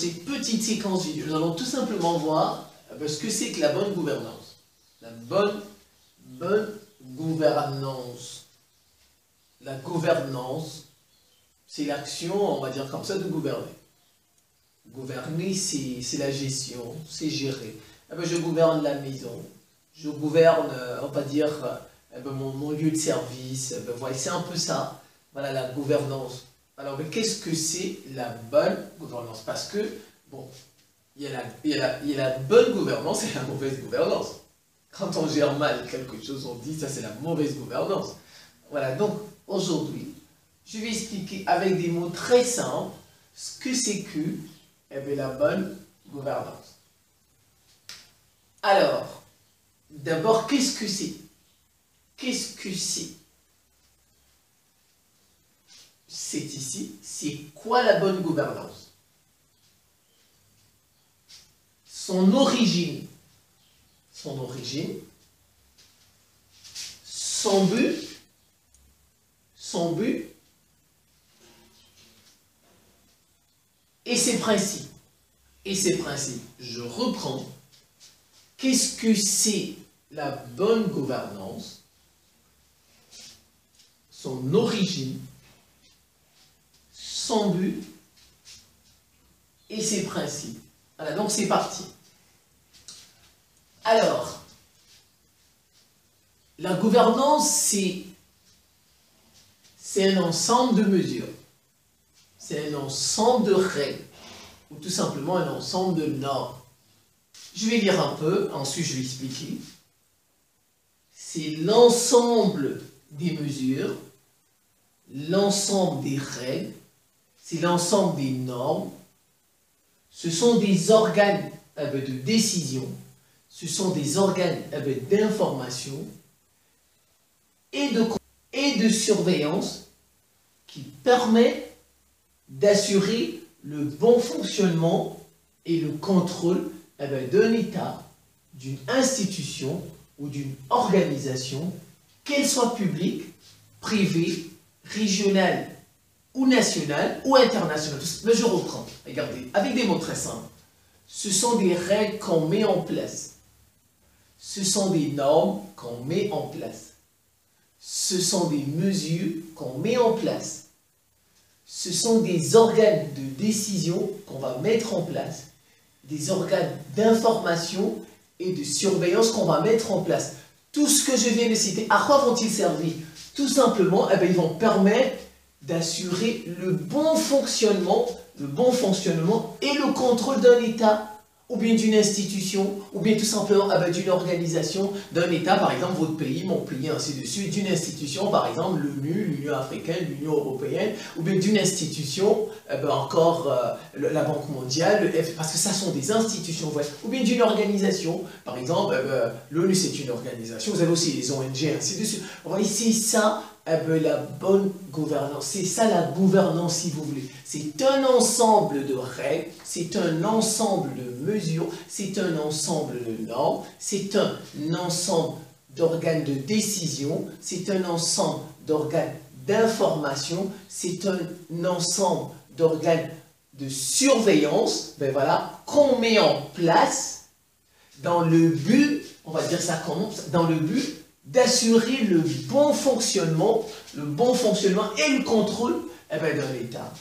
cette petite séquence vidéo, nous allons tout simplement voir ce que c'est que la bonne gouvernance. La bonne gouvernance. La gouvernance, c'est l'action, on va dire comme ça, de gouverner. Gouverner, c'est la gestion, c'est gérer. Je gouverne la maison, je gouverne, on va dire, mon lieu de service. Voilà, c'est un peu ça, voilà la gouvernance. Alors, qu'est-ce que c'est la bonne gouvernance? Parce que, bon, il y a la bonne gouvernance et la mauvaise gouvernance. Quand on gère mal quelque chose, on dit ça c'est la mauvaise gouvernance. Voilà, donc aujourd'hui, je vais expliquer avec des mots très simples ce que c'est que la bonne gouvernance. Alors, d'abord, qu'est-ce que c'est? Qu'est-ce que c'est? C'est ici, c'est quoi la bonne gouvernance? Son origine, son but, et ses principes. Je reprends. Qu'est-ce que c'est la bonne gouvernance? Son origine, son but et ses principes. Voilà, donc c'est parti. Alors, la gouvernance, c'est un ensemble de mesures. C'est un ensemble de règles, ou tout simplement un ensemble de normes. Je vais lire un peu, ensuite je vais expliquer. C'est l'ensemble des mesures, l'ensemble des règles, c'est l'ensemble des normes, ce sont des organes de décision, ce sont des organes d'information et de surveillance qui permettent d'assurer le bon fonctionnement et le contrôle d'un État, d'une institution ou d'une organisation, qu'elle soit publique, privée, régionale ou nationale ou internationale. Mais je reprends, regardez, avec des mots très simples. Ce sont des règles qu'on met en place. Ce sont des normes qu'on met en place. Ce sont des mesures qu'on met en place. Ce sont des organes de décision qu'on va mettre en place. Des organes d'information et de surveillance qu'on va mettre en place. Tout ce que je viens de citer, à quoi vont-ils servir? Tout simplement, ils vont permettre d'assurer le bon fonctionnement et le contrôle d'un État, ou bien d'une institution, ou bien tout simplement d'une organisation, d'un État, par exemple votre pays, mon pays, ainsi de suite, d'une institution, par exemple l'ONU, l'Union africaine, l'Union européenne, ou bien d'une institution, encore la Banque mondiale, parce que ça sont des institutions, ouais, ou bien d'une organisation, par exemple, l'ONU c'est une organisation, vous avez aussi les ONG, ainsi de suite. Vous voyez, c'est ça, la bonne gouvernance, c'est ça la gouvernance si vous voulez. C'est un ensemble de règles, c'est un ensemble de mesures, c'est un ensemble de normes, c'est un ensemble d'organes de décision, c'est un ensemble d'organes d'information, c'est un ensemble d'organes de surveillance, voilà, qu'on met en place dans le but, on va dire ça comment, dans le but d'assurer le bon fonctionnement et le contrôle d'un État,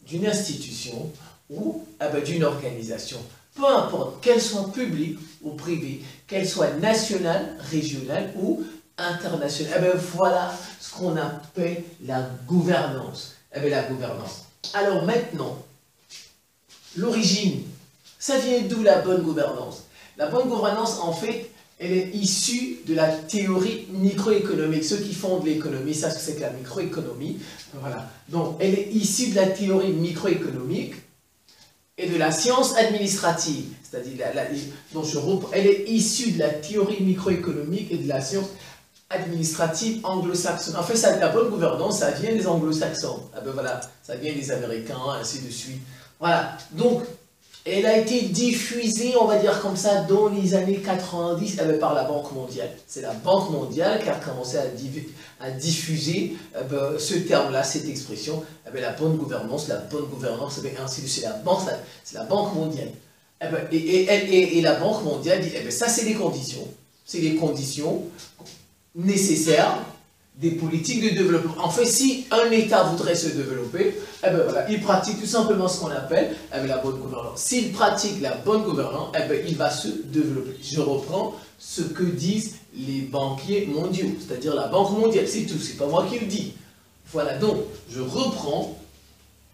d'une institution ou d'une organisation. Peu importe, qu'elle soit publique ou privée, qu'elle soit nationale, régionale ou internationale. Voilà ce qu'on appelle la gouvernance. La gouvernance. Alors maintenant, l'origine, ça vient d'où la bonne gouvernance? La bonne gouvernance, en fait, elle est issue de la théorie microéconomique. Ceux qui font de l'économie savent ce que c'est que la microéconomie. Voilà. Donc, elle est issue de la théorie microéconomique et de la science administrative. C'est-à-dire, elle est issue de la théorie microéconomique et de la science administrative anglo-saxonne. En fait, la bonne gouvernance, ça vient des anglo-saxons. Voilà, ça vient des Américains, ainsi de suite. Voilà. Donc, Elle a été diffusée, on va dire comme ça, dans les années 90 par la Banque mondiale. C'est la Banque mondiale qui a commencé à diffuser ce terme-là, cette expression, la bonne gouvernance, ainsi de suite. C'est la Banque mondiale. Et la Banque mondiale dit, ça c'est les conditions. C'est les conditions nécessaires des politiques de développement. En fait, si un État voudrait se développer, voilà, il pratique tout simplement ce qu'on appelle la bonne gouvernance. S'il pratique la bonne gouvernance, il va se développer. Je reprends ce que disent les banquiers mondiaux, c'est-à-dire la Banque mondiale, c'est tout, c'est pas moi qui le dis. Voilà, donc, je reprends,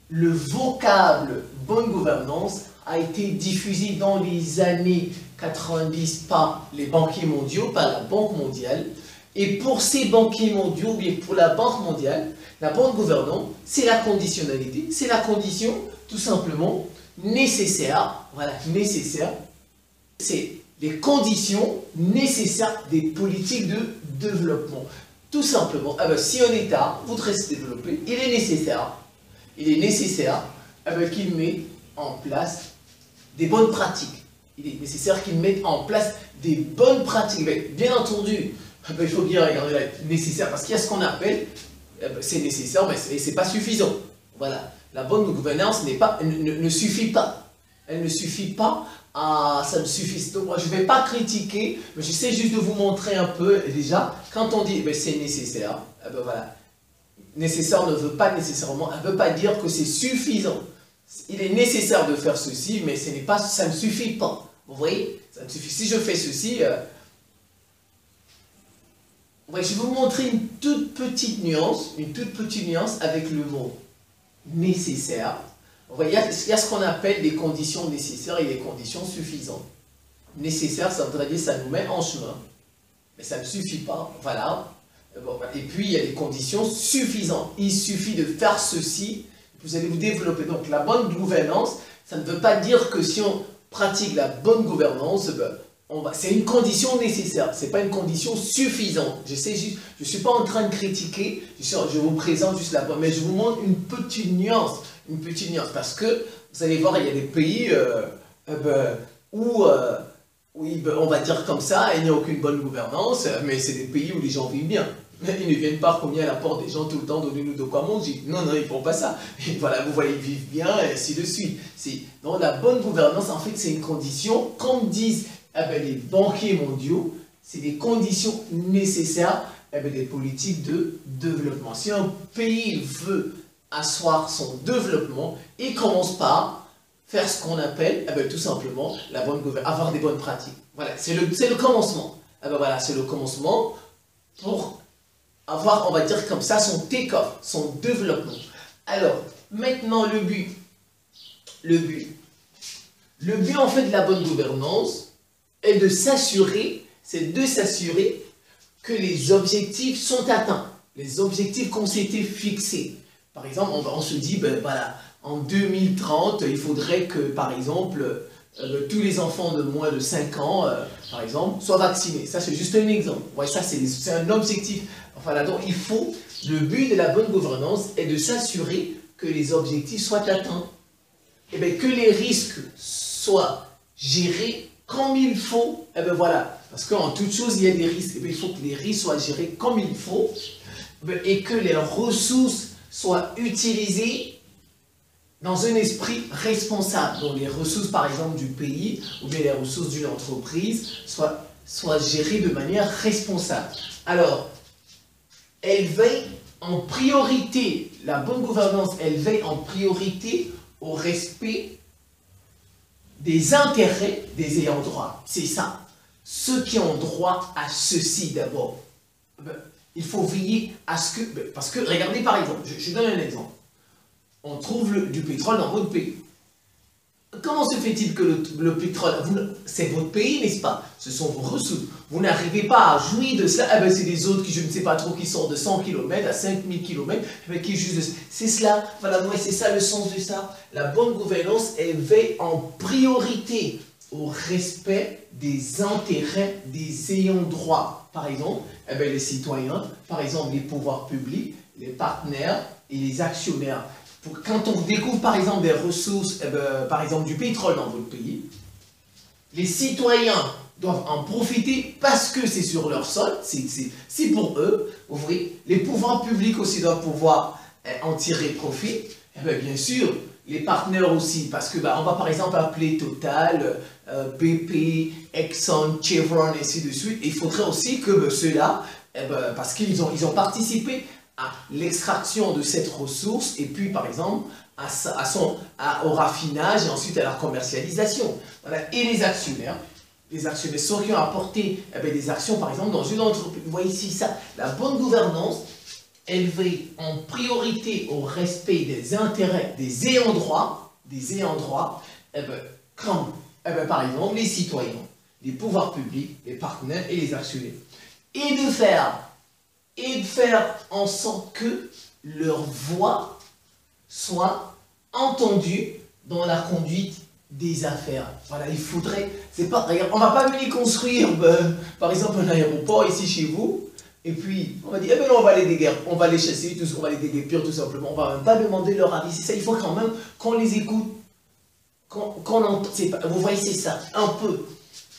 le vocable bonne gouvernance a été diffusé dans les années 90 par les banquiers mondiaux, par la Banque mondiale. Et pour ces banquiers mondiaux, ou bien pour la Banque mondiale, la bonne gouvernance, c'est la conditionnalité, c'est la condition tout simplement nécessaire, voilà, nécessaire, c'est les conditions nécessaires des politiques de développement. Tout simplement, si un État voudrait se développer, il est nécessaire qu'il mette en place des bonnes pratiques. Il est nécessaire qu'il mette en place des bonnes pratiques. Mais, bien entendu, il faut bien regarder nécessaire, parce qu'il y a ce qu'on appelle, c'est nécessaire, mais ce n'est pas suffisant. Voilà, la bonne gouvernance ne suffit pas. Elle ne suffit pas, ça ne suffit. Donc, moi, je ne vais pas critiquer, mais j'essaie juste de vous montrer un peu, déjà, quand on dit c'est nécessaire, voilà, nécessaire ne veut pas nécessairement, elle ne veut pas dire que c'est suffisant. Il est nécessaire de faire ceci, mais ça ne suffit pas. Vous voyez, ça ne suffit. Si je fais ceci, je vais vous montrer une toute petite nuance avec le mot nécessaire. Vous voyez, il y a ce qu'on appelle des conditions nécessaires et des conditions suffisantes. Nécessaire, ça voudrait dire que ça nous met en chemin, mais ça ne suffit pas. Voilà. Et puis, il y a des conditions suffisantes. Il suffit de faire ceci, vous allez vous développer. Donc, la bonne gouvernance, ça ne veut pas dire que si on pratique la bonne gouvernance, c'est une condition nécessaire, ce n'est pas une condition suffisante. Je ne suis pas en train de critiquer, je vous présente juste là-bas, mais je vous montre une petite nuance, parce que, vous allez voir, il y a des pays où on va dire comme ça, il n'y a aucune bonne gouvernance, mais c'est des pays où les gens vivent bien. Ils ne viennent pas cogner à la porte des gens tout le temps, donnez-nous de quoi manger. Non, ils ne font pas ça. Et voilà, vous voyez, ils vivent bien, et ainsi de suite. Donc la bonne gouvernance, en fait, c'est une condition, comme disent les banquiers mondiaux, c'est des conditions nécessaires des politiques de développement. Si un pays veut asseoir son développement, il commence par faire ce qu'on appelle tout simplement la bonne gouvernance, avoir des bonnes pratiques. Voilà, c'est le commencement. Voilà, c'est le commencement pour avoir, on va dire comme ça, son take-off, son développement. Alors, maintenant le but en fait de la bonne gouvernance est de s'assurer, que les objectifs sont atteints, les objectifs qu'on s'était fixés. Par exemple, on se dit, voilà, en 2030, il faudrait que, par exemple, tous les enfants de moins de 5 ans, par exemple, soient vaccinés. Ça, c'est juste un exemple. Ouais, ça, c'est un objectif. Enfin, là, donc, le but de la bonne gouvernance est de s'assurer que les objectifs soient atteints. Et bien, que les risques soient gérés comme il faut. Et bien, voilà. Parce qu'en toute chose, il y a des risques. Et bien, il faut que les risques soient gérés comme il faut. Et que les ressources soient utilisées dans un esprit responsable. Donc, les ressources, par exemple, du pays, ou bien les ressources d'une entreprise, soient gérées de manière responsable. Alors, elle veille en priorité, la bonne gouvernance, elle veille en priorité au respect des intérêts des ayants droit. C'est ça. Ceux qui ont droit à ceci d'abord. Il faut veiller à ce que... Parce que, regardez par exemple, je donne un exemple. On trouve du pétrole dans votre pays. Comment se fait-il que le pétrole, c'est votre pays, n'est-ce pas? Ce sont vos ressources. Vous n'arrivez pas à jouir de cela. C'est des autres qui, je ne sais pas trop, qui sortent de 100 km à 5000 km, mais qui jouissent de ça. C'est cela, voilà, c'est ça le sens de ça. La bonne gouvernance, elle veille en priorité au respect des intérêts des ayants droit. Par exemple, les citoyens, par exemple, les pouvoirs publics, les partenaires et les actionnaires. quand on découvre par exemple des ressources, par exemple du pétrole dans votre pays, les citoyens doivent en profiter parce que c'est sur leur sol, c'est pour eux. Vous voyez, les pouvoirs publics aussi doivent pouvoir en tirer profit. Et bien sûr, les partenaires aussi, parce que on va par exemple appeler Total, BP, Exxon, Chevron, et ainsi de suite. Et il faudrait aussi que ceux-là, parce qu'ils ont participé à l'extraction de cette ressource, et puis par exemple au raffinage et ensuite à la commercialisation. Voilà. Et les actionnaires ceux qui ont apporté des actions par exemple dans une entreprise. Vous voyez ici ça, la bonne gouvernance, elle veille en priorité au respect des intérêts des ayants droit, comme par exemple les citoyens, les pouvoirs publics, les partenaires et les actionnaires. Et de faire en sorte que leur voix soit entendue dans la conduite des affaires. Voilà, il faudrait, c'est pas, regarde, on va pas venir construire, par exemple, un aéroport ici chez vous, et puis on va dire, eh ben non, on va les déguerpir, on va les chasser, on va les déguerpir tout simplement, on va même pas demander leur avis. C'est ça, il faut quand même qu'on les écoute, qu'on entend, vous voyez, c'est ça, un peu,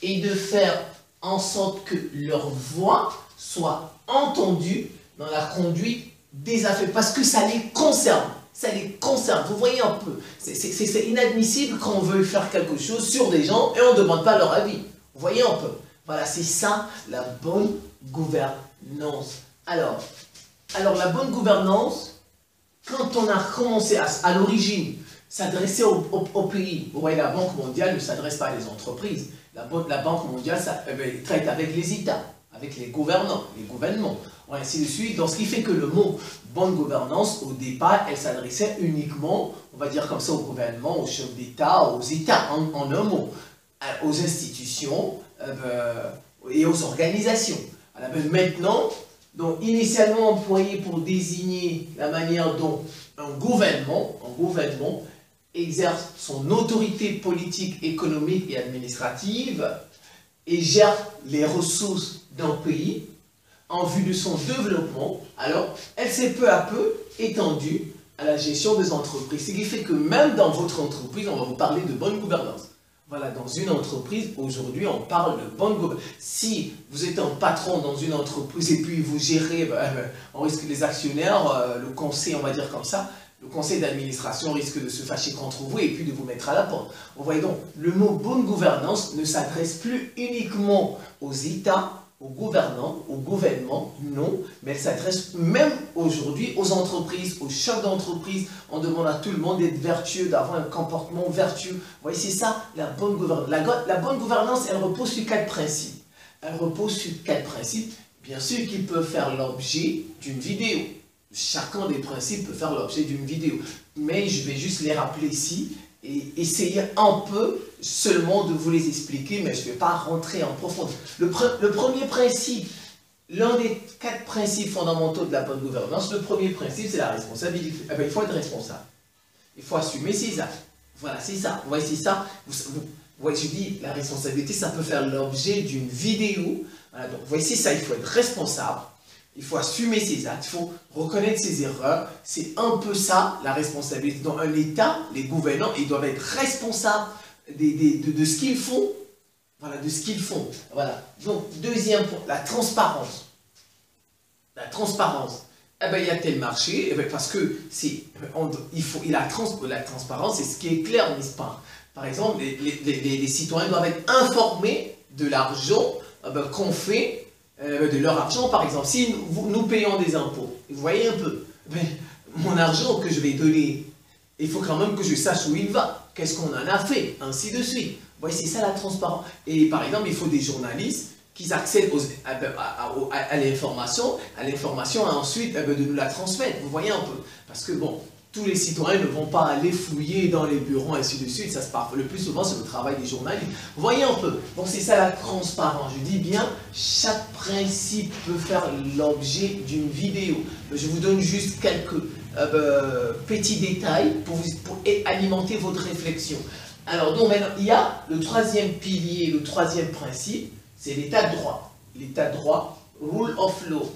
et de faire en sorte que leur voix soit entendue dans la conduite des affaires, parce que ça les concerne. Ça les concerne, vous voyez un peu. C'est inadmissible quand on veut faire quelque chose sur des gens et on ne demande pas leur avis. Vous voyez un peu. Voilà, c'est ça la bonne gouvernance. Alors la bonne gouvernance, quand on a commencé à l'origine s'adresser au pays, vous voyez, la Banque mondiale ne s'adresse pas à des entreprises. La Banque mondiale traite avec les États, avec les gouvernants, les gouvernements, ainsi de suite. Donc, ce qui fait que le mot bonne gouvernance, au départ, elle s'adressait uniquement, on va dire comme ça, au gouvernement, aux chefs d'État, aux États, en un mot, aux institutions et aux organisations. Alors, maintenant, donc, initialement employé pour désigner la manière dont un gouvernement exerce son autorité politique, économique et administrative et gère les ressources d'un pays en vue de son développement, alors elle s'est peu à peu étendue à la gestion des entreprises. Ce qui fait que même dans votre entreprise, on va vous parler de bonne gouvernance. Voilà, dans une entreprise, aujourd'hui, on parle de bonne gouvernance. Si vous êtes un patron dans une entreprise et puis vous gérez, on risque les actionnaires, le conseil, on va dire comme ça, le conseil d'administration risque de se fâcher contre vous et puis de vous mettre à la porte. Vous voyez donc, le mot bonne gouvernance ne s'adresse plus uniquement aux États, aux gouvernants, au gouvernement, non, mais elle s'adresse même aujourd'hui aux entreprises, aux chefs d'entreprise. On demande à tout le monde d'être vertueux, d'avoir un comportement vertueux. Vous voyez, c'est ça, la bonne gouvernance. La bonne gouvernance, elle repose sur 4 principes. Elle repose sur 4 principes, bien sûr, qui peuvent faire l'objet d'une vidéo. Chacun des principes peut faire l'objet d'une vidéo. Mais je vais juste les rappeler ici et essayer un peu seulement de vous les expliquer, mais je ne vais pas rentrer en profondeur. Le premier principe, l'un des 4 principes fondamentaux de la bonne gouvernance, le premier principe, c'est la responsabilité. Il faut être responsable. Il faut assumer ses actes. Voilà, c'est ça. Vous voyez, c'est ça. Vous voyez, je dis, la responsabilité, ça peut faire l'objet d'une vidéo. Voilà, donc, vous voyez, c'est ça. Il faut être responsable. Il faut assumer ses actes, il faut reconnaître ses erreurs. C'est un peu ça, la responsabilité. Dans un État, les gouvernants, ils doivent être responsables de ce qu'ils font. Voilà, de ce qu'ils font. Voilà. Donc, deuxième point, la transparence. La transparence. Il y a tel marché, parce que la transparence, c'est ce qui est clair, n'est-ce pas? Par exemple, les citoyens doivent être informés de l'argent qu'on fait, de leur argent, par exemple. Si nous payons des impôts, vous voyez un peu, mon argent que je vais donner, il faut quand même que je sache où il va, qu'est-ce qu'on en a fait, ainsi de suite. Vous voyez, c'est ça la transparence. Et par exemple, il faut des journalistes qui accèdent à l'information, et ensuite de nous la transmettre. Vous voyez un peu. Parce que bon, tous les citoyens ne vont pas aller fouiller dans les bureaux, ainsi de suite. Ça se passe le plus souvent, c'est le travail des journalistes. Vous voyez un peu. Donc c'est ça la transparence. Je dis bien, chaque principe peut faire l'objet d'une vidéo. Je vous donne juste quelques petits détails pour alimenter votre réflexion. Alors donc maintenant, il y a le troisième pilier, le troisième principe, c'est l'état de droit. L'état de droit, rule of law.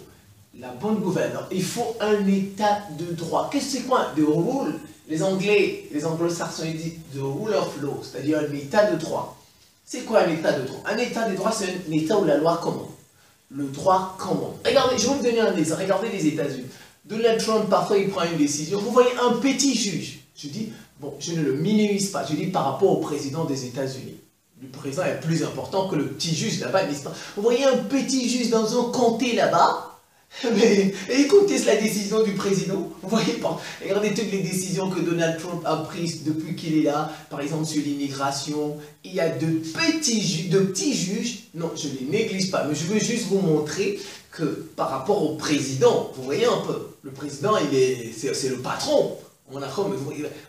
la bonne gouvernance, il faut un état de droit. Qu'est-ce que c'est quoi? The rule, les Anglais, les anglo-saxons, ils disent the rule of law, c'est-à-dire un état de droit. C'est quoi un état de droit? Un état de droit, c'est un état où la loi commande. Le droit commande. Regardez, je vais vous donner un exemple. Regardez les États-Unis. Donald Trump, parfois, il prend une décision. Vous voyez un petit juge. Je dis, bon, je ne le minimise pas. Je dis par rapport au président des États-Unis. Le président est plus important que le petit juge là-bas. Vous voyez un petit juge dans un comté là-bas. Mais écoutez la décision du président. Vous voyez pas. Regardez toutes les décisions que Donald Trump a prises depuis qu'il est là. Par exemple sur l'immigration. Il y a de petits juges. Non, je ne les néglige pas. Mais je veux juste vous montrer que par rapport au président, vous voyez un peu. Le président, c'est le patron. Vous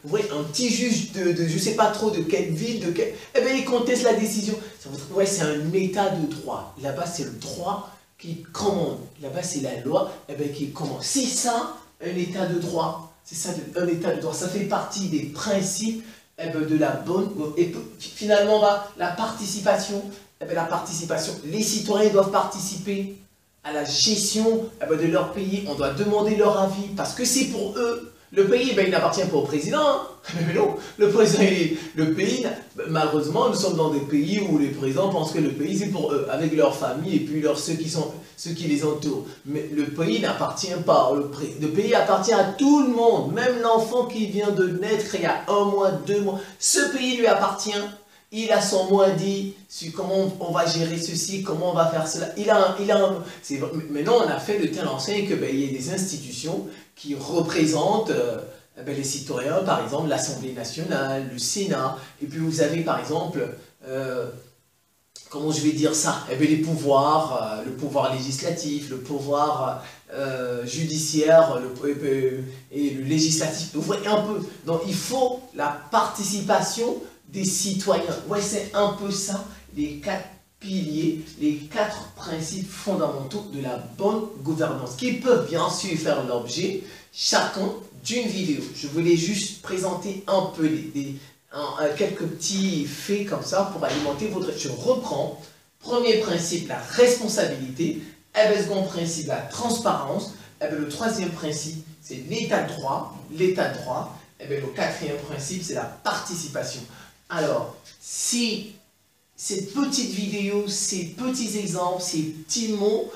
voyez un petit juge de je ne sais pas trop de quelle ville, eh bien il conteste la décision. Vous voyez, c'est un état de droit. Là-bas, c'est le droit qui commande. Là-bas, c'est la loi qui commande. C'est ça, un état de droit. C'est ça, un état de droit. Ça fait partie des principes de la bonne... Et finalement, la participation. La participation. Les citoyens doivent participer à la gestion de leur pays. On doit demander leur avis parce que c'est pour eux. Le pays, il n'appartient pas au président. Hein. Mais non, le président, le pays, malheureusement, nous sommes dans des pays où les présidents pensent que le pays, c'est pour eux, avec leur famille et puis ceux qui les entourent. Mais le pays n'appartient pas. Le pays appartient à tout le monde, même l'enfant qui vient de naître il y a 1 mois, 2 mois. Ce pays lui appartient. Il a son mot à dire sur comment on va gérer ceci, comment on va faire cela. Maintenant, on a fait de telle enseigne qu'il y ait des institutions qui représentent les citoyens, par exemple l'Assemblée nationale, le Sénat, et puis vous avez par exemple, comment je vais dire ça, les pouvoirs, le pouvoir législatif, le pouvoir judiciaire et le législatif. Vous voyez un peu, donc il faut la participation des citoyens. Ouais, c'est un peu ça, les 4 piliers, les 4 principes fondamentaux de la bonne gouvernance, qui peuvent bien sûr faire l'objet, chacun, d'une vidéo. Je voulais juste présenter un peu quelques petits faits comme ça pour alimenter votre... Je reprends. Premier principe, la responsabilité. Second principe, la transparence. Le troisième principe, c'est l'état de droit. L'état de droit. Le 4e principe, c'est la participation. Alors, si cette petite vidéo, ces petits exemples, ces petits mots,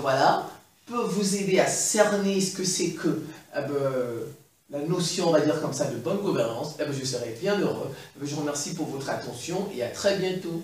voilà, peuvent vous aider à cerner ce que c'est que la notion, on va dire comme ça, de bonne gouvernance, je serai bien heureux. Je vous remercie pour votre attention et à très bientôt.